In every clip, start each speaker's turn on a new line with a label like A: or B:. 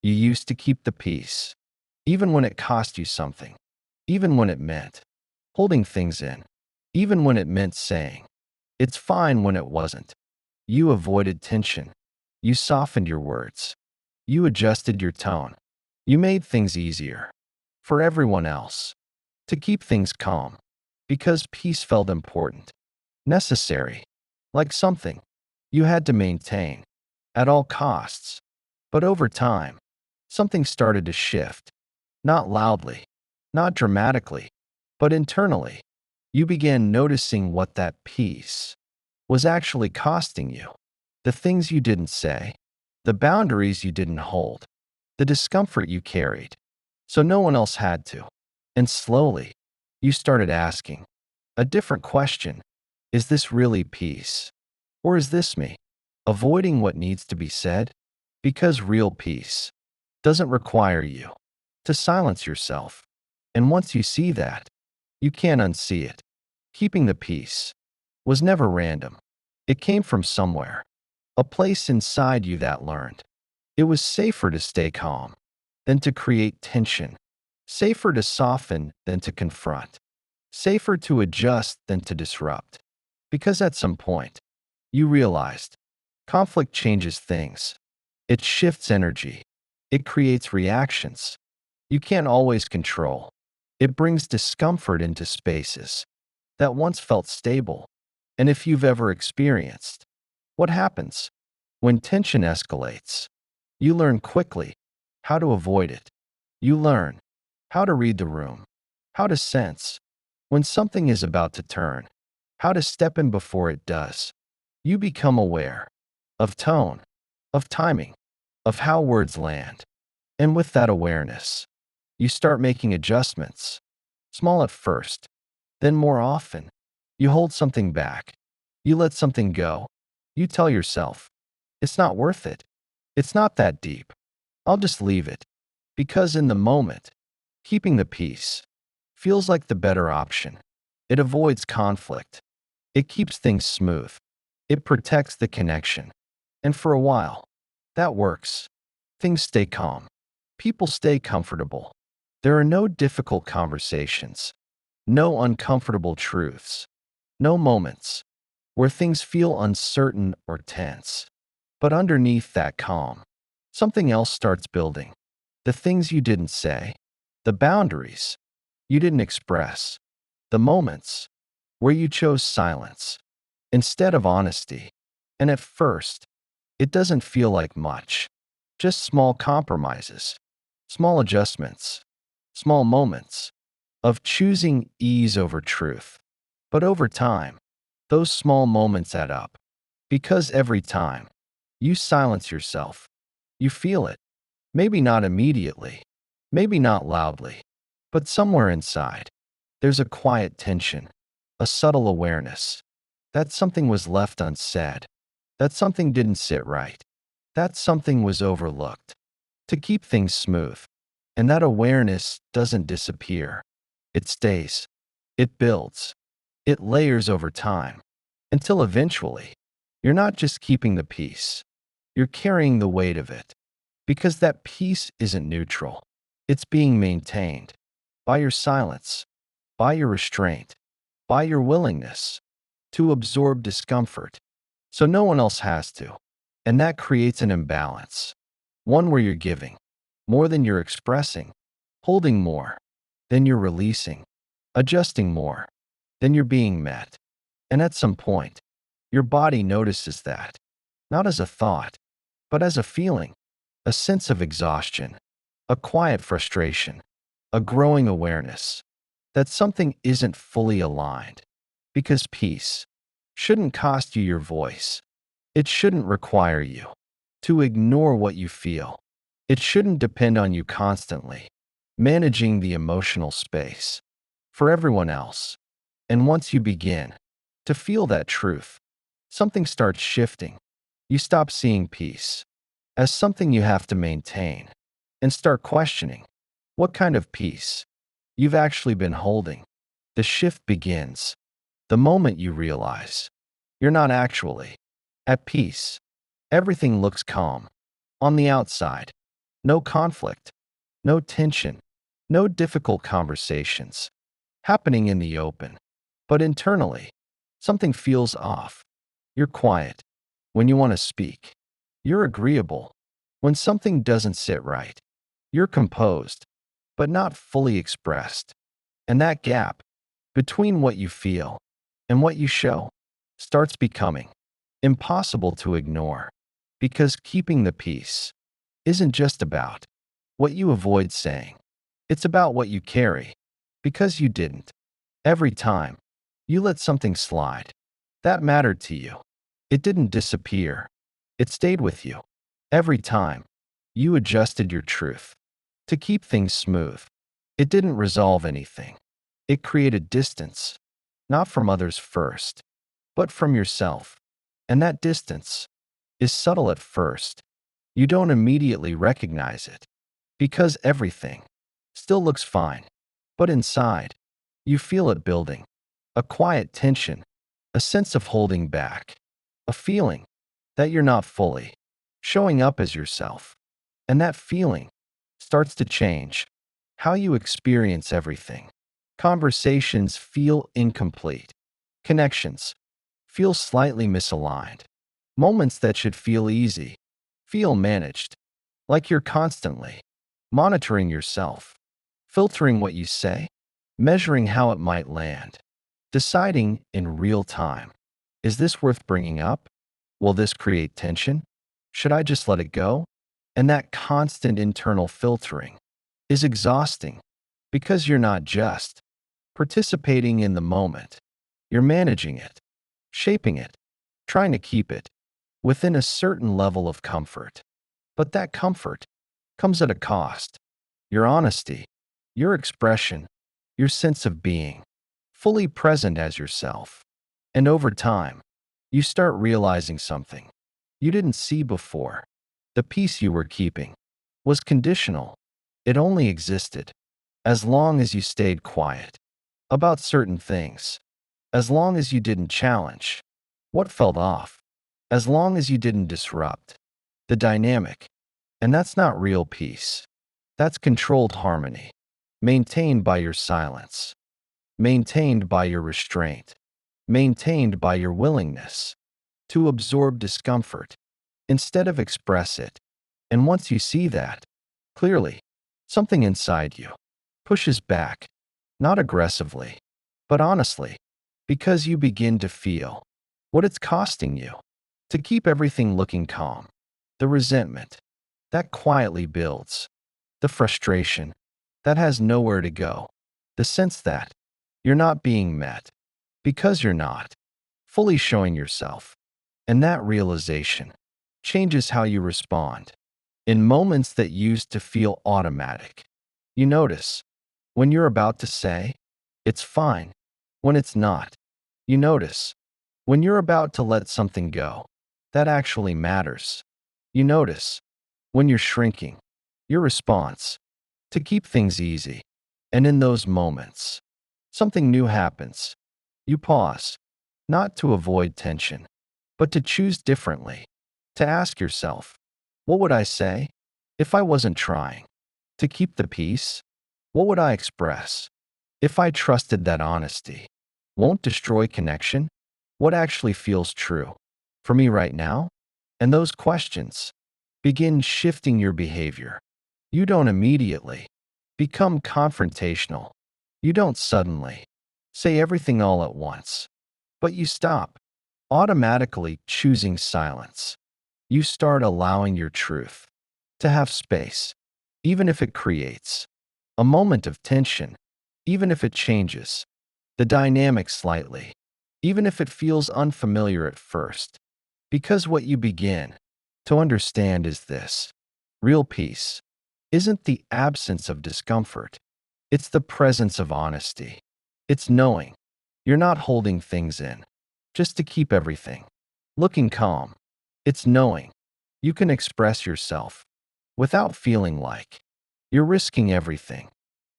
A: You used to keep the peace, even when it cost you something, even when it meant holding things in, even when it meant saying, "It's fine," when it wasn't. You avoided tension. You softened your words. You adjusted your tone. You made things easier for everyone else to keep things calm because peace felt important, necessary, like something you had to maintain at all costs. But over time, something started to shift, not loudly, not dramatically, but internally. You began noticing what that peace was actually costing you. The things you didn't say, the boundaries you didn't hold, the discomfort you carried, so no one else had to. And slowly, you started asking a different question. Is this really peace? Or is this me avoiding what needs to be said? Because real peace doesn't require you to silence yourself. And once you see that, you can't unsee it. Keeping the peace was never random. It came from somewhere, a place inside you that learned. It was safer to stay calm than to create tension, safer to soften than to confront, safer to adjust than to disrupt. Because at some point, you realized conflict changes things. It shifts energy. It creates reactions you can't always control. It brings discomfort into spaces that once felt stable. And if you've ever experienced what happens when tension escalates, you learn quickly how to avoid it. You learn how to read the room, how to sense when something is about to turn, how to step in before it does. You become aware of tone, of timing, of how words land. And with that awareness, you start making adjustments, small at first, then more often. You hold something back. You let something go. You tell yourself, it's not worth it. It's not that deep. I'll just leave it. Because in the moment, keeping the peace feels like the better option. It avoids conflict. It keeps things smooth. It protects the connection. And for a while, that works. Things stay calm. People stay comfortable. There are no difficult conversations, no uncomfortable truths, no moments where things feel uncertain or tense. But underneath that calm, something else starts building. The things you didn't say, the boundaries you didn't express, the moments where you chose silence instead of honesty. And at first, it doesn't feel like much, just small compromises, small adjustments, small moments of choosing ease over truth. But over time, those small moments add up. Because every time you silence yourself, you feel it. Maybe not immediately, maybe not loudly, but somewhere inside, there's a quiet tension, a subtle awareness that something was left unsaid, that something didn't sit right, that something was overlooked. To keep things smooth, and that awareness doesn't disappear. It stays. It builds. It layers over time until eventually you're not just keeping the peace, you're carrying the weight of it. Because that peace isn't neutral. It's being maintained by your silence, by your restraint, by your willingness to absorb discomfort so no one else has to. And that creates an imbalance, one where you're giving more than you're expressing, holding more than you're releasing, adjusting more than you're being met. And at some point, your body notices that, not as a thought, but as a feeling, a sense of exhaustion, a quiet frustration, a growing awareness that something isn't fully aligned. Because peace shouldn't cost you your voice. It shouldn't require you to ignore what you feel. It shouldn't depend on you constantly managing the emotional space for everyone else. And once you begin to feel that truth, something starts shifting. You stop seeing peace as something you have to maintain and start questioning what kind of peace you've actually been holding. The shift begins the moment you realize you're not actually at peace. Everything looks calm on the outside, No conflict, no tension, no difficult conversations happening in the open. But internally, something feels off. You're quiet when you want to speak. You're agreeable when something doesn't sit right. You're composed, but not fully expressed. And that gap between what you feel and what you show starts becoming impossible to ignore, because keeping the peace isn't just about what you avoid saying. It's about what you carry, because you didn't. Every time you let something slide that mattered to you, it didn't disappear. It stayed with you. Every time you adjusted your truth to keep things smooth, it didn't resolve anything. It created distance, not from others first, but from yourself. And that distance is subtle at first. You don't immediately recognize it, because everything still looks fine. But inside, you feel it building, a quiet tension, a sense of holding back, a feeling that you're not fully showing up as yourself. And that feeling starts to change how you experience everything. Conversations feel incomplete. Connections feel slightly misaligned. Moments that should feel easy feel managed, like you're constantly monitoring yourself, filtering what you say, measuring how it might land, deciding in real time, is this worth bringing up? Will this create tension? Should I just let it go? And that constant internal filtering is exhausting, because you're not just participating in the moment, you're managing it, shaping it, trying to keep it within a certain level of comfort. But that comfort comes at a cost. Your honesty, your expression, your sense of being fully present as yourself. And over time, you start realizing something you didn't see before. The peace you were keeping was conditional. It only existed as long as you stayed quiet about certain things, as long as you didn't challenge what felt off, as long as you didn't disrupt the dynamic. And that's not real peace. That's controlled harmony, maintained by your silence, maintained by your restraint, maintained by your willingness to absorb discomfort instead of express it. And once you see that clearly, something inside you pushes back, not aggressively, but honestly, because you begin to feel what it's costing you to keep everything looking calm. The resentment that quietly builds, the frustration that has nowhere to go, the sense that you're not being met because you're not fully showing yourself. And that realization changes how you respond. In moments that used to feel automatic, you notice when you're about to say, it's fine, when it's not. You notice when you're about to let something go that actually matters. You notice when you're shrinking your response to keep things easy. And in those moments, something new happens. You pause, not to avoid tension, but to choose differently, to ask yourself, what would I say if I wasn't trying to keep the peace? What would I express if I trusted that honesty won't destroy connection? What actually feels true for me right now? And those questions begin shifting your behavior. You don't immediately become confrontational. You don't suddenly say everything all at once, but you stop automatically choosing silence. You start allowing your truth to have space, even if it creates a moment of tension, even if it changes the dynamic slightly, even if it feels unfamiliar at first. Because what you begin to understand is this: real peace isn't the absence of discomfort, it's the presence of honesty. It's knowing you're not holding things in just to keep everything looking calm. It's knowing you can express yourself without feeling like you're risking everything.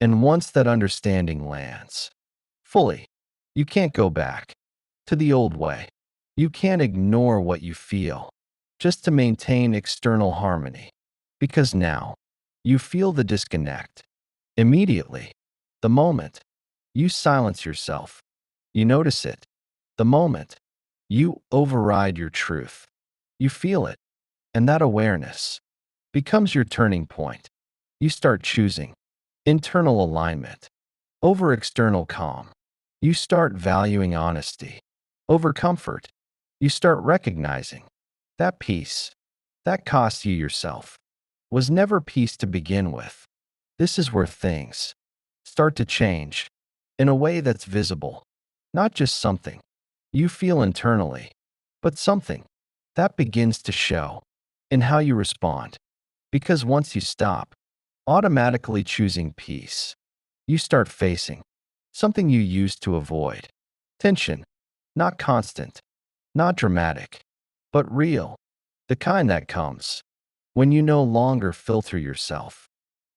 A: And once that understanding lands fully, you can't go back to the old way. You can't ignore what you feel just to maintain external harmony, because now You feel the disconnect. Immediately. The moment you silence yourself, you notice it. The moment you override your truth, you feel it. And that awareness becomes your turning point. You start choosing internal alignment over external calm. You start valuing honesty over comfort. You start recognizing that peace that cost you yourself was never peace to begin with. This is where things start to change in a way that's visible, not just something you feel internally, but something that begins to show in how you respond. Because once you stop automatically choosing peace, you start facing something you used to avoid tension, not constant, not dramatic, but real, the kind that comes when you no longer filter yourself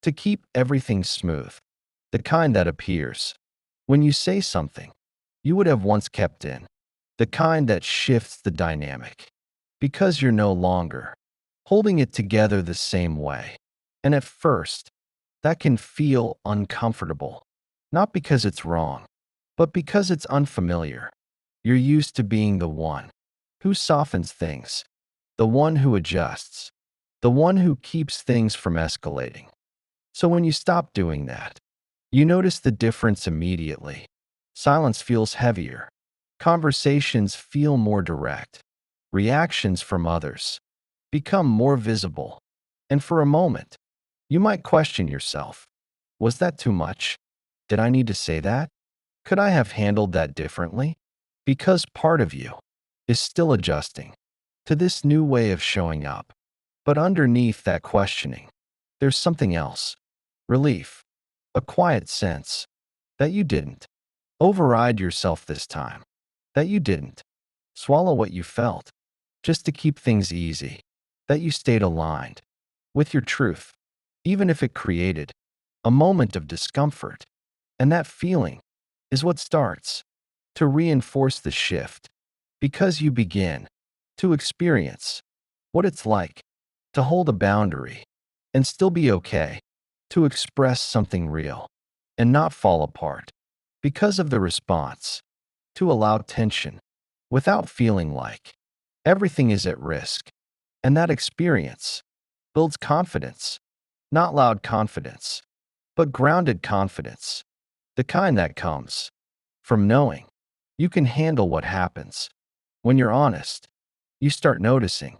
A: to keep everything smooth, the kind that appears when you say something you would have once kept in, the kind that shifts the dynamic because you're no longer holding it together the same way. And at first, that can feel uncomfortable, not because it's wrong, but because it's unfamiliar. You're used to being the one who softens things, the one who adjusts, the one who keeps things from escalating. So when you stop doing that, you notice the difference immediately. Silence feels heavier. Conversations feel more direct. Reactions from others become more visible. And for a moment, you might question yourself. Was that too much? Did I need to say that? Could I have handled that differently? Because part of you is still adjusting to this new way of showing up. But underneath that questioning, there's something else. Relief. A quiet sense that you didn't override yourself this time, that you didn't swallow what you felt just to keep things easy, that you stayed aligned with your truth, even if it created a moment of discomfort. And that feeling is what starts to reinforce the shift because you begin to experience what it's like to hold a boundary and still be okay, to express something real and not fall apart because of the response, to allow tension without feeling like everything is at risk. And that experience builds confidence, not loud confidence, but grounded confidence, the kind that comes from knowing you can handle what happens. When you're honest, you start noticing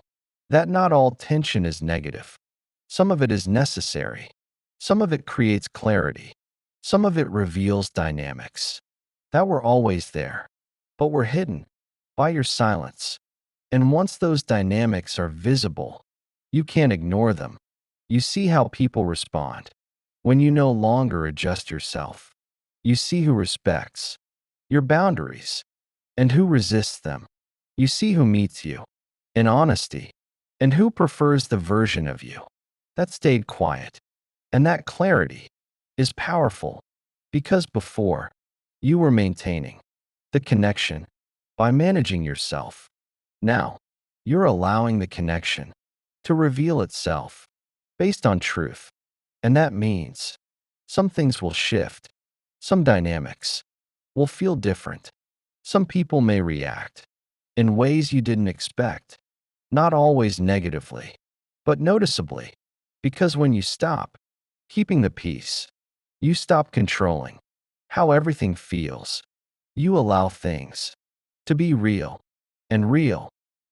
A: that not all tension is negative. Some of it is necessary. Some of it creates clarity. Some of it reveals dynamics that were always there, but were hidden by your silence. And once those dynamics are visible, you can't ignore them. You see how people respond when you no longer adjust yourself. You see who respects your boundaries and who resists them. You see who meets you in honesty and who prefers the version of you that stayed quiet. And that clarity is powerful because before you were maintaining the connection by managing yourself. Now you're allowing the connection to reveal itself based on truth. And that means some things will shift, some dynamics will feel different. Some people may react in ways you didn't expect, not always negatively, but noticeably, because when you stop keeping the peace, you stop controlling how everything feels. You allow things to be real, and real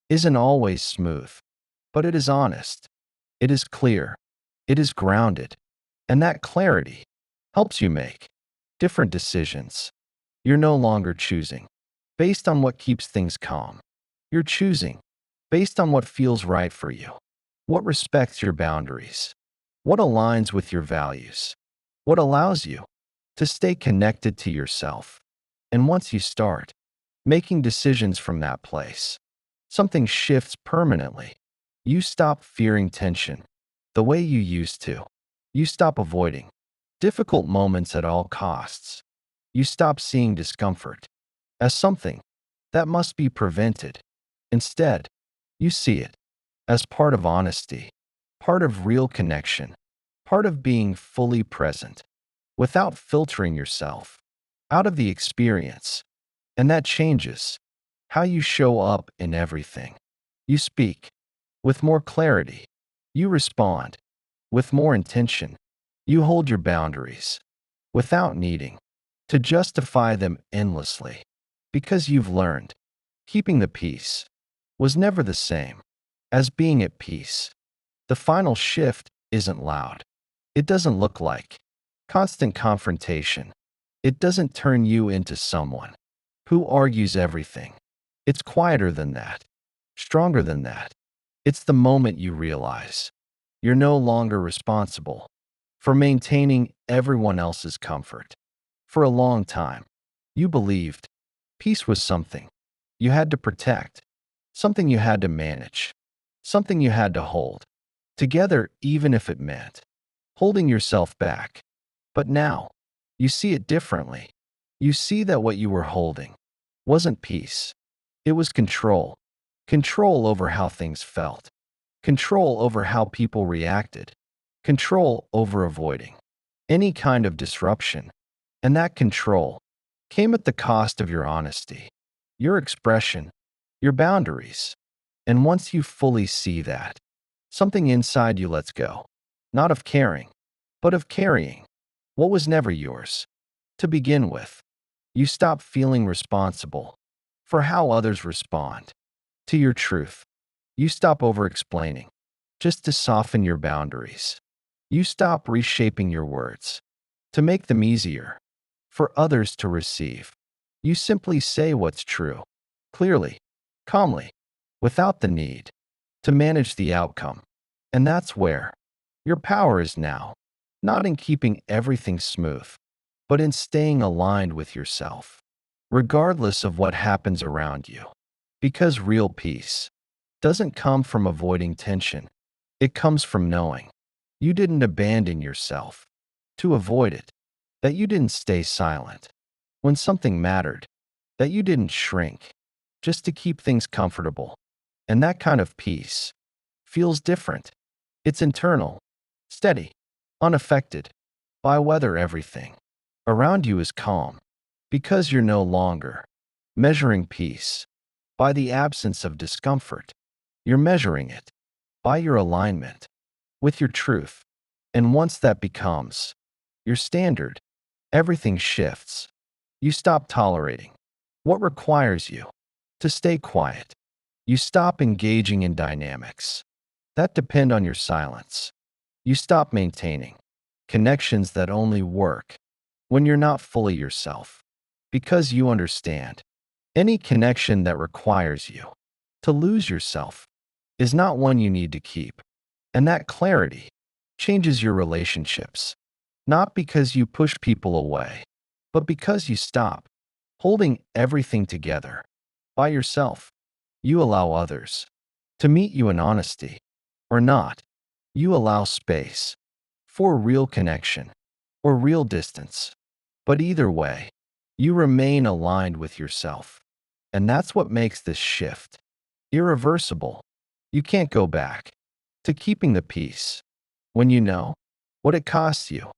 A: isn't always smooth, but it is honest, it is clear, it is grounded, and that clarity helps you make different decisions. You're no longer choosing based on what keeps things calm. You're choosing based on what feels right for you, what respects your boundaries, what aligns with your values, what allows you to stay connected to yourself. And once you start making decisions from that place, something shifts permanently. You stop fearing tension the way you used to. You stop avoiding difficult moments at all costs. You stop seeing discomfort as something that must be prevented. Instead, you see it as part of honesty, part of real connection. part of being fully present, without filtering yourself out of the experience. And that changes how you show up in everything. You speak with more clarity. You respond with more intention. You hold your boundaries without needing to justify them endlessly, because you've learned keeping the peace was never the same as being at peace. The final shift isn't loud. It doesn't look like constant confrontation. It doesn't turn you into someone who argues everything. It's quieter than that, stronger than that. It's the moment you realize you're no longer responsible for maintaining everyone else's comfort. For a long time, you believed peace was something you had to protect, something you had to manage, something you had to hold together, even if it meant holding yourself back. But now, you see it differently. You see that what you were holding wasn't peace. It was control. Control over how things felt. Control over how people reacted. Control over avoiding any kind of disruption. And that control came at the cost of your honesty, your expression, your boundaries. And once you fully see that, something inside you lets go, not of caring, but of carrying what was never yours to begin with. You stop feeling responsible for how others respond to your truth. You stop over-explaining just to soften your boundaries. You stop reshaping your words to make them easier for others to receive. You simply say what's true, clearly, calmly, without the need to manage the outcome. And that's where your power is now, not in keeping everything smooth, but in staying aligned with yourself, regardless of what happens around you. Because real peace doesn't come from avoiding tension. It comes from knowing you didn't abandon yourself to avoid it, that you didn't stay silent when something mattered, that you didn't shrink just to keep things comfortable. And that kind of peace feels different. It's internal, steady, unaffected by whether everything around you is calm, because you're no longer measuring peace by the absence of discomfort. You're measuring it by your alignment with your truth. And once that becomes your standard, everything shifts. You stop tolerating what requires you to stay quiet. You stop engaging in dynamics that depend on your silence. You stop maintaining connections that only work when you're not fully yourself, because you understand any connection that requires you to lose yourself is not one you need to keep. And that clarity changes your relationships, not because you push people away, but because you stop holding everything together by yourself. You allow others to meet you in honesty or not. You allow space for real connection or real distance. But either way, you remain aligned with yourself. And that's what makes this shift irreversible. You can't go back to keeping the peace when you know what it costs you.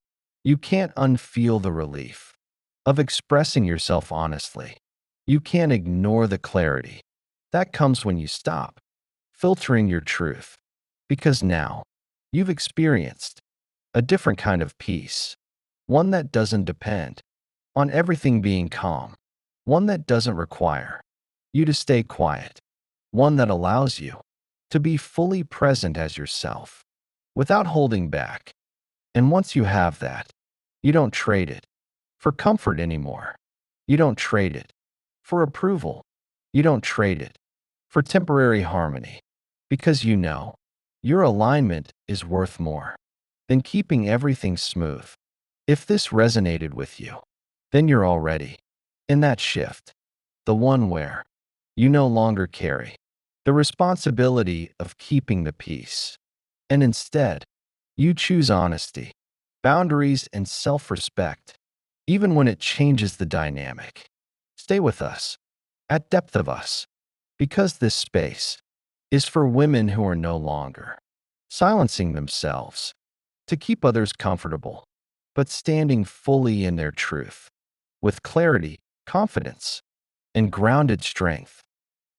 A: You can't unfeel the relief of expressing yourself honestly. You can't ignore the clarity that comes when you stop filtering your truth, because now you've experienced a different kind of peace, one that doesn't depend on everything being calm, one that doesn't require you to stay quiet, one that allows you to be fully present as yourself without holding back. And once you have that, you don't trade it for comfort anymore. You don't trade it for approval. You don't trade it for temporary harmony, because you know your alignment is worth more than keeping everything smooth. If this resonated with you, then you're already in that shift, the one where you no longer carry the responsibility of keeping the peace, and instead, you choose honesty, boundaries, and self-respect, even when it changes the dynamic. Stay with us, at depth of us, because this space is for women who are no longer silencing themselves, to keep others comfortable, but standing fully in their truth, with clarity, confidence, and grounded strength.